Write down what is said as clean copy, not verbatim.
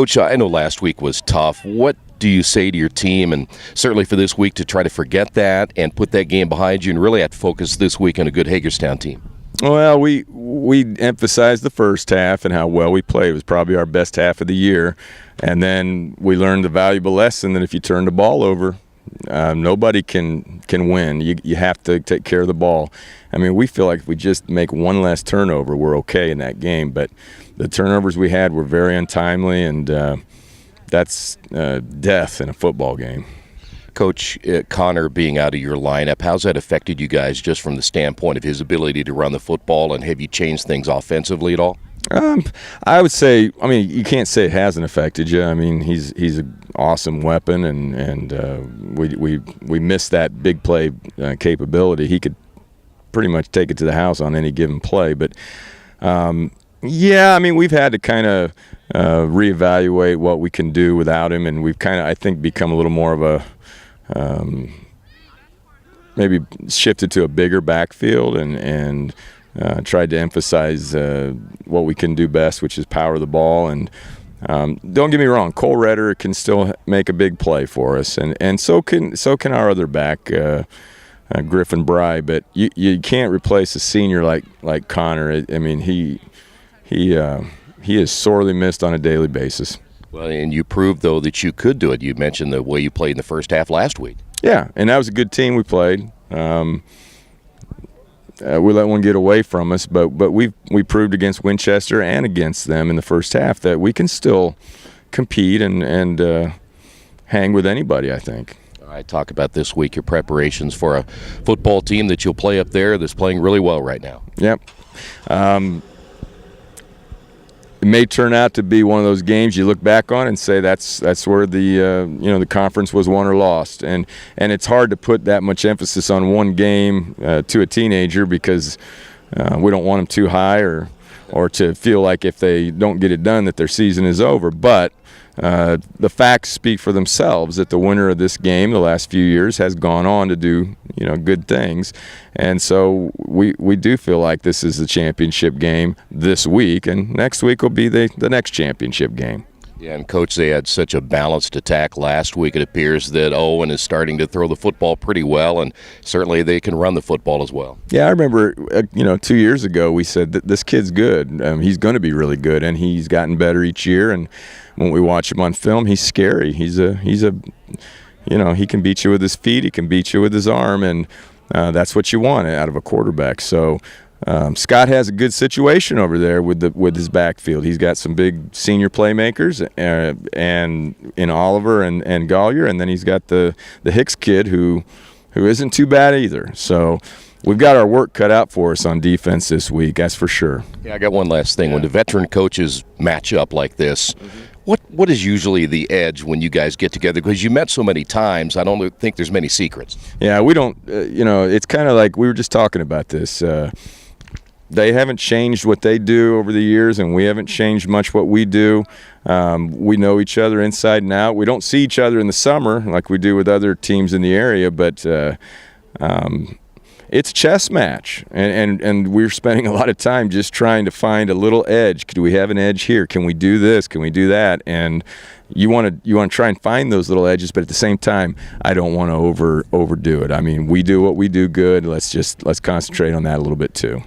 Coach, I know last week was tough. What do you say to your team, and certainly for this week, to try to forget that and put that game behind you and really have to focus this week on a good Hagerstown team? Well, we emphasized the first half and how well we played. It was probably our best half of the year. And then we learned the valuable lesson that if you turn the ball over, nobody can win. You have to take care of the ball. I mean, we feel like if we just make one less turnover, we're okay in that game. But the turnovers we had were very untimely, and that's death in a football game. Coach, Connor being out of your lineup, how's that affected you guys just from the standpoint of his ability to run the football, and have you changed things offensively at all? I would say, I mean, you can't say it hasn't affected you. I mean, he's an awesome weapon, and we missed that big play capability. He could pretty much take it to the house on any given play. But, yeah, I mean, we've had to kind of reevaluate what we can do without him, and we've kind of, I think, become a little more of a maybe shifted to a bigger backfield and tried to emphasize what we can do best, which is power the ball. And don't get me wrong, Cole Roeder can still make a big play for us, and so can our other back, Griffin Bry. But you can't replace a senior like Connor. I mean, he is sorely missed on a daily basis. Well, and you proved, though, that you could do it. You mentioned the way you played in the first half last week. Yeah, and that was a good team we played. We let one get away from us, but we proved against Winchester and against them in the first half that we can still compete and hang with anybody, I think. All right, talk about this week, your preparations for a football team that you'll play up there that's playing really well right now. Yep. It may turn out to be one of those games you look back on and say that's where the the conference was won or lost, and it's hard to put that much emphasis on one game to a teenager because we don't want them too high or to feel like if they don't get it done that their season is over. But the facts speak for themselves that the winner of this game the last few years has gone on to do good things, and so we do feel like this is the championship game this week, and next week will be the next championship game. Yeah, and Coach, they had such a balanced attack last week. It appears that Owen is starting to throw the football pretty well, and certainly they can run the football as well. Yeah, I remember 2 years ago we said that this kid's good. He's going to be really good, and he's gotten better each year. And when we watch him on film, he's scary. He can beat you with his feet, he can beat you with his arm, and that's what you want out of a quarterback. So Scott has a good situation over there with his backfield. He's got some big senior playmakers, and in Oliver and Gollier, and then he's got the Hicks kid who isn't too bad either. So we've got our work cut out for us on defense this week, that's for sure. Yeah, I got one last thing. Yeah. When the veteran coaches match up like this, what is usually the edge when you guys get together? Because you met so many times, I don't think there's many secrets. Yeah, we don't, it's kind of like we were just talking about this. They haven't changed what they do over the years, and we haven't changed much what we do. We know each other inside and out. We don't see each other in the summer like we do with other teams in the area, but it's a chess match, and we're spending a lot of time just trying to find a little edge. Do we have an edge here? Can we do this? Can we do that? And you want to try and find those little edges, but at the same time, I don't want to overdo it. I mean, we do what we do good. Let's concentrate on that a little bit too.